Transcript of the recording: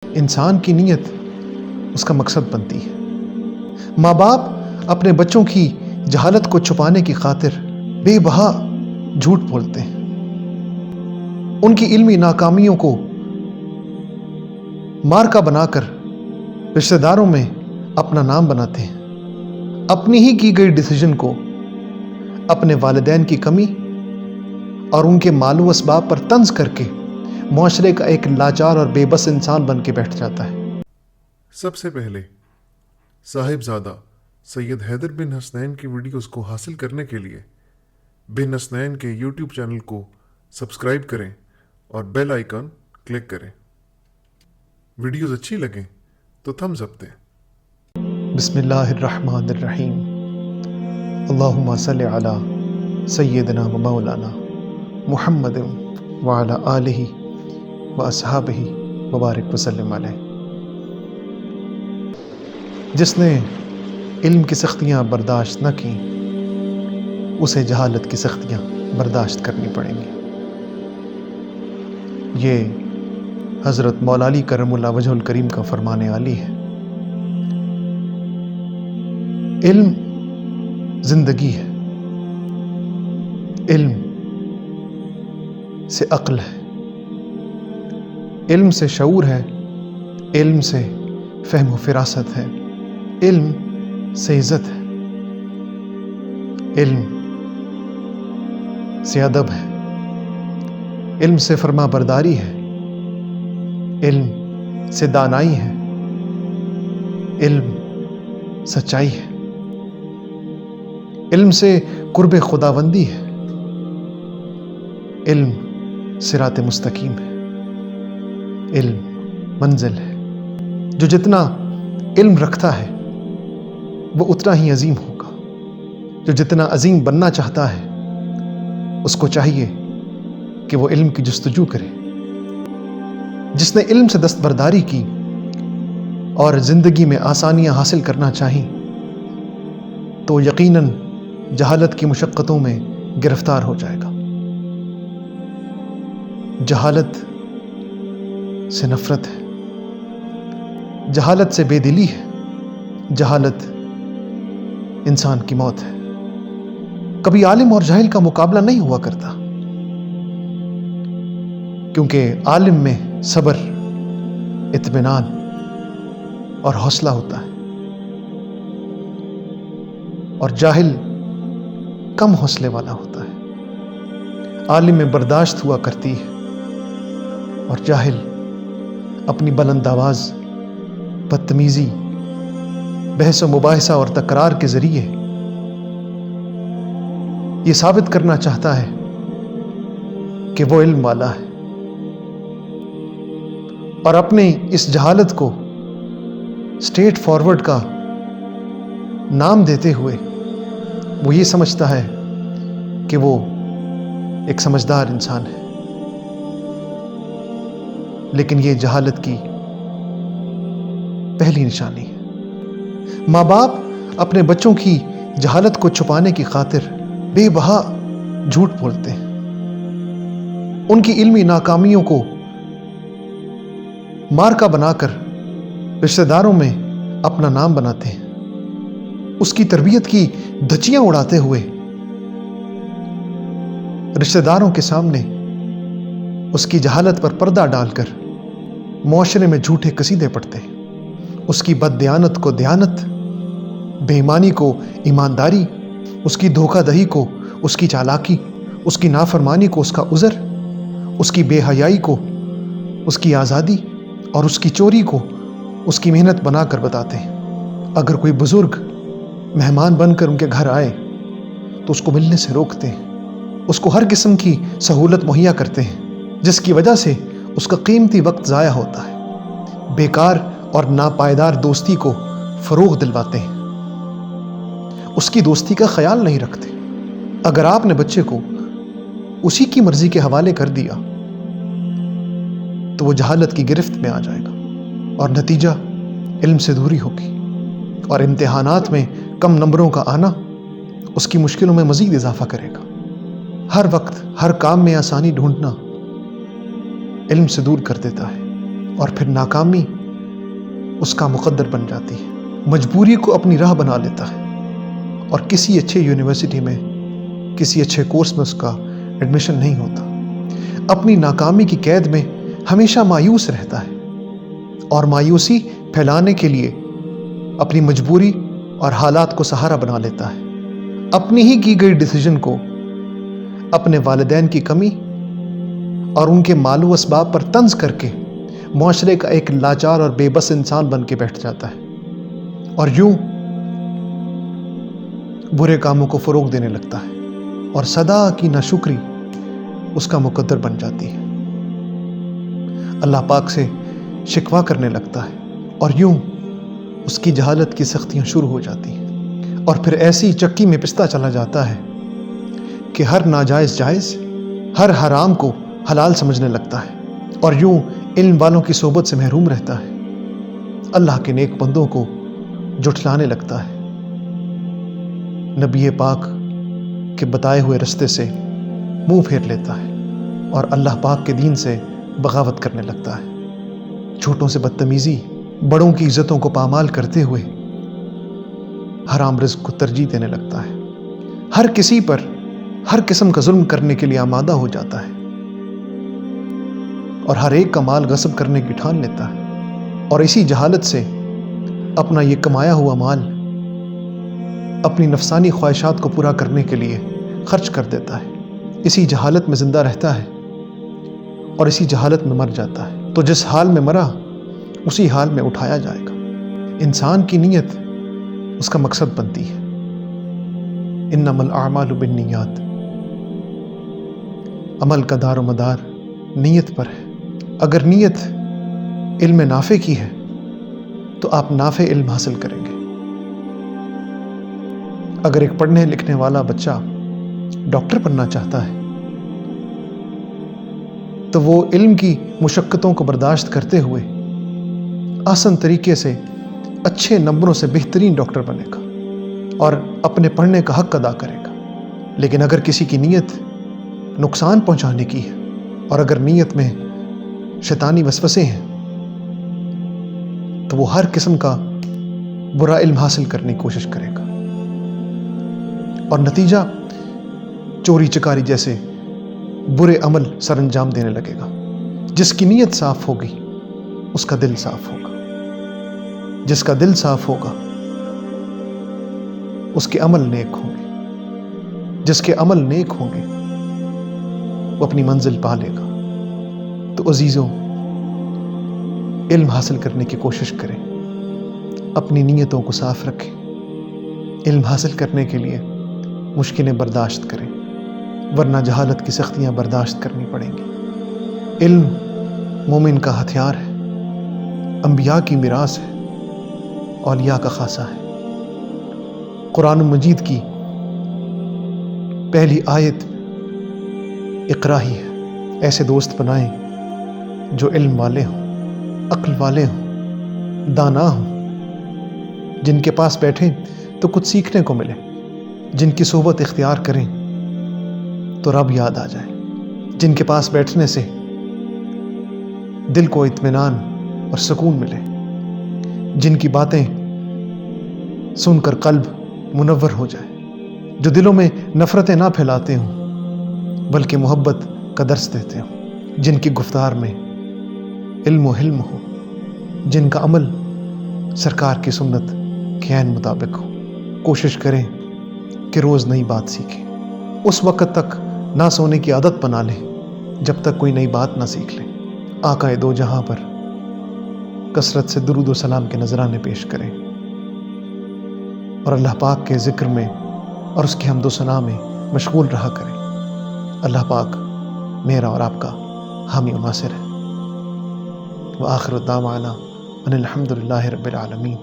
انسان کی نیت اس کا مقصد بنتی ہے۔ ماں باپ اپنے بچوں کی جہالت کو چھپانے کی خاطر بے بہا جھوٹ بولتے ہیں، ان کی علمی ناکامیوں کو مارکا بنا کر رشتہ داروں میں اپنا نام بناتے ہیں، اپنی ہی کی گئی ڈیسیژن کو اپنے والدین کی کمی اور ان کے مال و اسباب پر طنز کر کے معاشرے کا ایک لاچار اور بے بس انسان بن کے بیٹھ جاتا ہے۔ سب سے پہلے صاحبزادہ سید حیدر بن حسنین کی ویڈیوز کو حاصل کرنے کے لیے بن حسنین کے یوٹیوب چینل کو سبسکرائب کریں اور بیل آئیکن کلک کریں۔ ویڈیوز اچھی لگیں تو تھمز اپ دیں۔ بسم اللہ الرحمن الرحیم، اللہم صلی علی سیدنا و مولانا محمد وعلی آلہ و اصحابہ وبارک وسلم علیہ۔ جس نے علم کی سختیاں برداشت نہ کی اسے جہالت کی سختیاں برداشت کرنی پڑیں گی۔ یہ حضرت مولا علی کرم اللہ وجہ الکریم کا فرمان عالی ہے۔ علم زندگی ہے، علم سے عقل ہے، علم سے شعور ہے، علم سے فہم و فراست ہے، علم سے عزت ہے، علم سے ادب ہے، علم سے فرما برداری ہے، علم سے دانائی ہے، علم سچائی ہے، علم سے قرب خداوندی ہے، علم صراط مستقیم ہے، علم منزل ہے۔ جو جتنا علم رکھتا ہے وہ اتنا ہی عظیم ہوگا، جو جتنا عظیم بننا چاہتا ہے اس کو چاہیے کہ وہ علم کی جستجو کرے۔ جس نے علم سے دستبرداری کی اور زندگی میں آسانیاں حاصل کرنا چاہیں تو یقیناً جہالت کی مشقتوں میں گرفتار ہو جائے گا۔ جہالت سے نفرت ہے، جہالت سے بے دلی ہے، جہالت انسان کی موت ہے۔ کبھی عالم اور جاہل کا مقابلہ نہیں ہوا کرتا، کیونکہ عالم میں صبر، اطمینان اور حوصلہ ہوتا ہے، اور جاہل کم حوصلے والا ہوتا ہے۔ عالم میں برداشت ہوا کرتی ہے اور جاہل اپنی بلند آواز، بدتمیزی، بحث و مباحثہ اور تکرار کے ذریعے یہ ثابت کرنا چاہتا ہے کہ وہ علم والا ہے، اور اپنے اس جہالت کو اسٹریٹ فارورڈ کا نام دیتے ہوئے وہ یہ سمجھتا ہے کہ وہ ایک سمجھدار انسان ہے، لیکن یہ جہالت کی پہلی نشانی ہے۔ ماں باپ اپنے بچوں کی جہالت کو چھپانے کی خاطر بے بہا جھوٹ بولتے ہیں، ان کی علمی ناکامیوں کو مارکا بنا کر رشتہ داروں میں اپنا نام بناتے ہیں، اس کی تربیت کی دھچیاں اڑاتے ہوئے رشتہ داروں کے سامنے اس کی جہالت پر پردہ ڈال کر معاشرے میں جھوٹے قصیدے پڑھتے ہیں، اس کی بد دیانت کو دیانت، بے ایمانی کو ایمانداری، اس کی دھوکہ دہی کو اس کی چالاکی، اس کی نافرمانی کو اس کا عذر، اس کی بے حیائی کو اس کی آزادی، اور اس کی چوری کو اس کی محنت بنا کر بتاتے ہیں۔ اگر کوئی بزرگ مہمان بن کر ان کے گھر آئے تو اس کو ملنے سے روکتے ہیں، اس کو ہر قسم کی سہولت مہیا کرتے ہیں، جس کی وجہ سے اس کا قیمتی وقت ضائع ہوتا ہے، بیکار اور ناپائیدار دوستی کو فروغ دلواتے ہیں، اس کی دوستی کا خیال نہیں رکھتے۔ اگر آپ نے بچے کو اسی کی مرضی کے حوالے کر دیا تو وہ جہالت کی گرفت میں آ جائے گا، اور نتیجہ علم سے دوری ہوگی، اور امتحانات میں کم نمبروں کا آنا اس کی مشکلوں میں مزید اضافہ کرے گا۔ ہر وقت ہر کام میں آسانی ڈھونڈنا علم سے دور کر دیتا ہے، اور پھر ناکامی اس کا مقدر بن جاتی ہے، مجبوری کو اپنی راہ بنا لیتا ہے اور کسی اچھے یونیورسٹی میں، کسی اچھے کورس میں اس کا ایڈمیشن نہیں ہوتا، اپنی ناکامی کی قید میں ہمیشہ مایوس رہتا ہے اور مایوسی پھیلانے کے لیے اپنی مجبوری اور حالات کو سہارا بنا لیتا ہے، اپنی ہی کی گئی ڈیسیژن کو اپنے والدین کی کمی اور ان کے مال و اسباب پر طنز کر کے معاشرے کا ایک لاچار اور بے بس انسان بن کے بیٹھ جاتا ہے اور یوں برے کاموں کو فروغ دینے لگتا ہے اور سدا کی ناشکری اس کا مقدر بن جاتی ہے، اللہ پاک سے شکوہ کرنے لگتا ہے اور یوں اس کی جہالت کی سختیاں شروع ہو جاتی ہیں اور پھر ایسی چکی میں پستا چلا جاتا ہے کہ ہر ناجائز جائز، ہر حرام کو حلال سمجھنے لگتا ہے اور یوں علم والوں کی صحبت سے محروم رہتا ہے، اللہ کے نیک بندوں کو جھٹلانے لگتا ہے، نبی پاک کے بتائے ہوئے رستے سے منہ پھیر لیتا ہے اور اللہ پاک کے دین سے بغاوت کرنے لگتا ہے، چھوٹوں سے بدتمیزی، بڑوں کی عزتوں کو پامال کرتے ہوئے حرام رزق کو ترجیح دینے لگتا ہے، ہر کسی پر ہر قسم کا ظلم کرنے کے لیے آمادہ ہو جاتا ہے اور ہر ایک کا مال غصب کرنے کی ٹھان لیتا ہے اور اسی جہالت سے اپنا یہ کمایا ہوا مال اپنی نفسانی خواہشات کو پورا کرنے کے لیے خرچ کر دیتا ہے، اسی جہالت میں زندہ رہتا ہے اور اسی جہالت میں مر جاتا ہے، تو جس حال میں مرا اسی حال میں اٹھایا جائے گا۔ انسان کی نیت اس کا مقصد بنتی ہے، انما الاعمال بالنیات، عمل کا دار و مدار نیت پر ہے، اگر نیت علم نافع کی ہے تو آپ نافع علم حاصل کریں گے۔ اگر ایک پڑھنے لکھنے والا بچہ ڈاکٹر بننا چاہتا ہے تو وہ علم کی مشقتوں کو برداشت کرتے ہوئے آسان طریقے سے اچھے نمبروں سے بہترین ڈاکٹر بنے گا اور اپنے پڑھنے کا حق ادا کرے گا، لیکن اگر کسی کی نیت نقصان پہنچانے کی ہے اور اگر نیت میں شیطانی وسوسے ہیں تو وہ ہر قسم کا برا علم حاصل کرنے کی کوشش کرے گا اور نتیجہ چوری چکاری جیسے برے عمل سر انجام دینے لگے گا۔ جس کی نیت صاف ہوگی اس کا دل صاف ہوگا، جس کا دل صاف ہوگا اس کے عمل نیک ہوں گے، جس کے عمل نیک ہوں گے وہ اپنی منزل پا لے گا۔ تو عزیزوں، علم حاصل کرنے کی کوشش کریں، اپنی نیتوں کو صاف رکھیں، علم حاصل کرنے کے لیے مشکلیں برداشت کریں ورنہ جہالت کی سختیاں برداشت کرنی پڑیں گی۔ علم مومن کا ہتھیار ہے، انبیاء کی میراث ہے، اولیاء کا خاصہ ہے۔ قرآن مجید کی پہلی آیت اقرا ہی ہے، ایسے دوست بنائیں جو علم والے ہوں، عقل والے ہوں، دانا ہوں، جن کے پاس بیٹھیں تو کچھ سیکھنے کو ملے، جن کی صحبت اختیار کریں تو رب یاد آ جائے، جن کے پاس بیٹھنے سے دل کو اطمینان اور سکون ملے، جن کی باتیں سن کر قلب منور ہو جائے، جو دلوں میں نفرتیں نہ پھیلاتے ہوں بلکہ محبت کا درس دیتے ہوں، جن کی گفتار میں علم و حلم ہو، جن کا عمل سرکار کی سنت کے عین مطابق ہو۔ کوشش کریں کہ روز نئی بات سیکھیں، اس وقت تک نہ سونے کی عادت بنا لیں جب تک کوئی نئی بات نہ سیکھ لیں۔ آقا دو جہاں پر کثرت سے درود و سلام کے نذرانے پیش کریں اور اللہ پاک کے ذکر میں اور اس کی حمد و ثنا میں مشغول رہا کریں۔ اللہ پاک میرا اور آپ کا حامی و ناصر ہے۔ وآخر دعوانا ان الحمد للہ رب العالمین۔